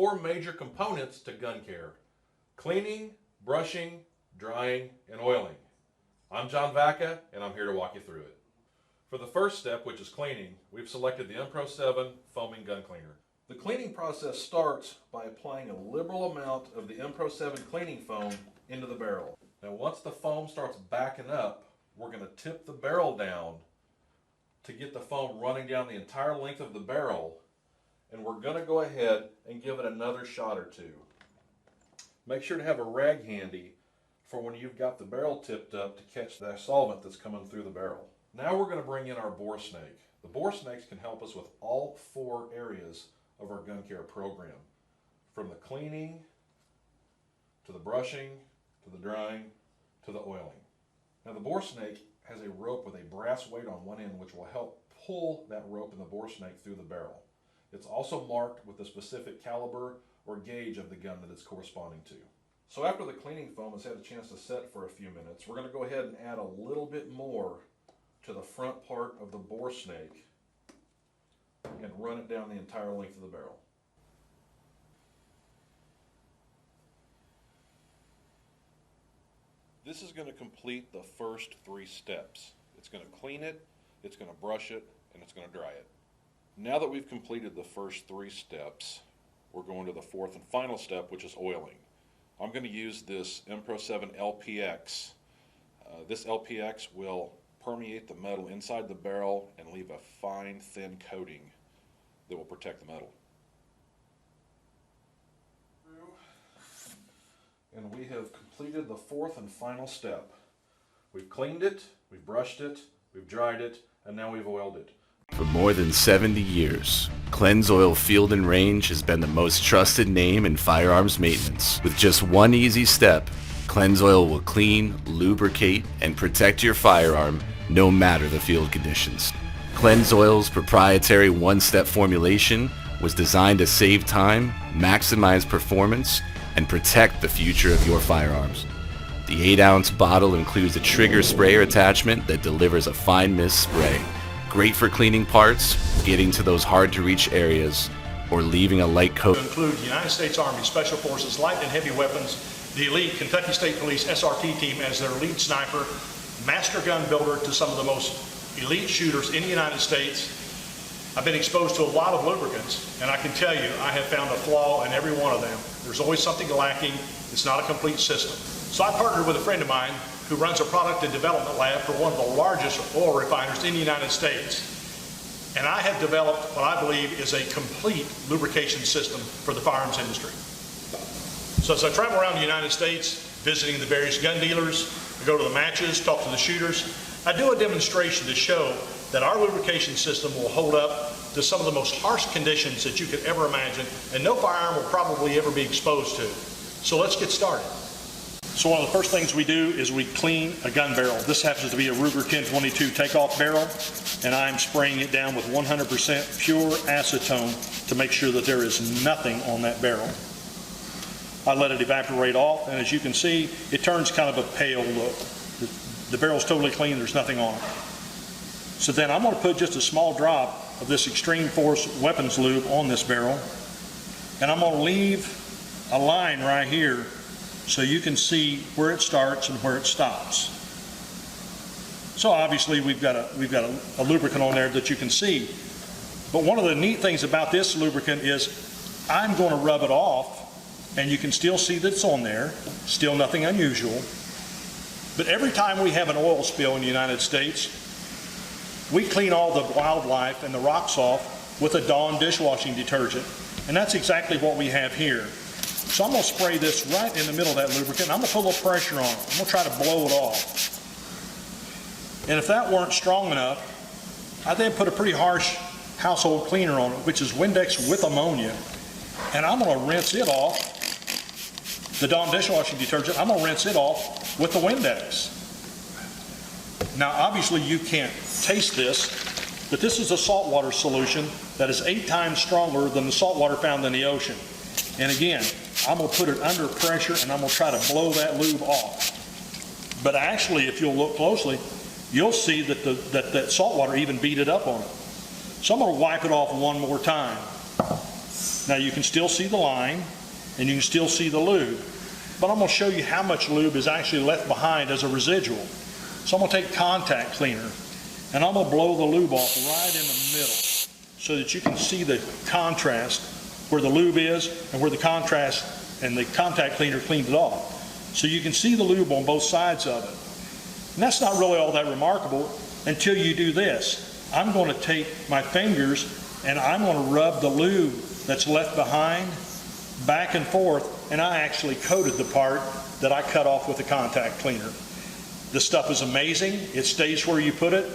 4 major components to gun care: cleaning, brushing, drying, and oiling. I'm John Vacca, and I'm here to walk you through it. For the first step, which is cleaning, we've selected the Enpro 7 Foaming Gun Cleaner. The cleaning process starts by applying a liberal amount of the Enpro 7 cleaning foam into the barrel. Now once the foam starts backing up, we're going to tip the barrel down to get the foam running down the entire length of the barrel, and we're going to go ahead and give it another shot or two. Make sure to have a rag handy for when you've got the barrel tipped up to catch the solvent that's coming through the barrel. Now we're going to bring in our bore snake. The bore snakes can help us with all 4 areas of our gun care program, from the cleaning to the brushing to the drying to the oiling. Now the bore snake has a rope with a brass weight on one end which will help pull that rope and the bore snake through the barrel. It's also marked with the specific caliber or gauge of the gun that it's corresponding to. So after the cleaning foam has had a chance to set for a few minutes, we're going to go ahead and add a little bit more to the front part of the bore snake and run it down the entire length of the barrel. This is going to complete the first 3 steps. It's going to clean it, it's going to brush it, and it's going to dry it. Now that we've completed the first 3 steps, we're going to the 4th and final step, which is oiling. I'm going to use this Enpro 7 LPX. This LPX will permeate the metal inside the barrel and leave a fine, thin coating that will protect the metal. And we have completed the 4th and final step. We've cleaned it, we've brushed it, we've dried it, and now we've oiled it. For more than 70 years, Clensoil Field & Range has been the most trusted name in firearms maintenance. With just one easy step, Clensoil will clean, lubricate, and protect your firearm no matter the field conditions. Clensoil's proprietary one-step formulation was designed to save time, maximize performance, and protect the future of your firearms. The 8-ounce bottle includes a trigger sprayer attachment that delivers a fine mist spray. Great for cleaning parts, getting to those hard-to-reach areas, or leaving a light coat. To include United States Army Special Forces Light and Heavy Weapons, the elite Kentucky State Police SRT team as their lead sniper, master gun builder to some of the most elite shooters in the United States. I've been exposed to a lot of lubricants, and I can tell you I have found a flaw in every one of them. There's always something lacking. It's not a complete system. So I partnered with a friend of mine who runs a product and development lab for one of the largest oil refiners in the United States. And I have developed what I believe is a complete lubrication system for the firearms industry. So as I travel around the United States, visiting the various gun dealers, I go to the matches, talk to the shooters, I do a demonstration to show that our lubrication system will hold up to some of the most harsh conditions that you could ever imagine, and no firearm will probably ever be exposed to. So let's get started. So one of the first things we do is we clean a gun barrel. This happens to be a Ruger 1022 takeoff barrel, and I'm spraying it down with 100% pure acetone to make sure that there is nothing on that barrel. I let it evaporate off, and as you can see, it turns kind of a pale look. The barrel's totally clean, there's nothing on it. So then I'm going to put just a small drop of this Extreme Force weapons lube on this barrel, and I'm going to leave a line right here so you can see where it starts and where it stops. So obviously we've got a lubricant on there that you can see. But one of the neat things about this lubricant is I'm going to rub it off, and you can still see that it's on there, still nothing unusual. But every time we have an oil spill in the United States, we clean all the wildlife and the rocks off with a Dawn dishwashing detergent. And that's exactly what we have here. So I'm going to spray this right in the middle of that lubricant. I'm going to put a little pressure on it. I'm going to try to blow it off. And if that weren't strong enough, I then put a pretty harsh household cleaner on it, which is Windex with ammonia. And I'm going to rinse it off. The Dawn dishwashing detergent, I'm going to rinse it off with the Windex. Now obviously you can't taste this, but this is a saltwater solution that is 8 times stronger than the salt water found in the ocean. And again, I'm going to put it under pressure and I'm going to try to blow that lube off. But actually, if you'll look closely, you'll see that that salt water even beat it up on it. So I'm going to wipe it off one more time. Now you can still see the line and you can still see the lube, but I'm going to show you how much lube is actually left behind as a residual. So I'm going to take contact cleaner and I'm going to blow the lube off right in the middle so that you can see the contrast where the lube is and where the contrast and the contact cleaner cleaned it off. So you can see the lube on both sides of it. And that's not really all that remarkable until you do this. I'm going to take my fingers and I'm going to rub the lube that's left behind back and forth, and I actually coated the part that I cut off with the contact cleaner. This stuff is amazing. It stays where you put it,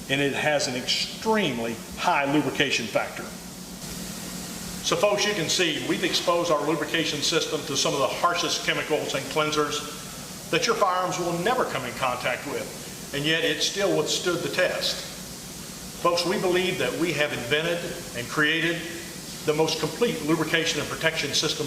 and it has an extremely high lubrication factor. So folks, you can see we've exposed our lubrication system to some of the harshest chemicals and cleansers that your firearms will never come in contact with, and yet it still withstood the test. Folks, we believe that we have invented and created the most complete lubrication and protection system.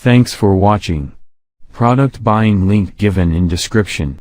Thanks for watching. Product buying link given in description.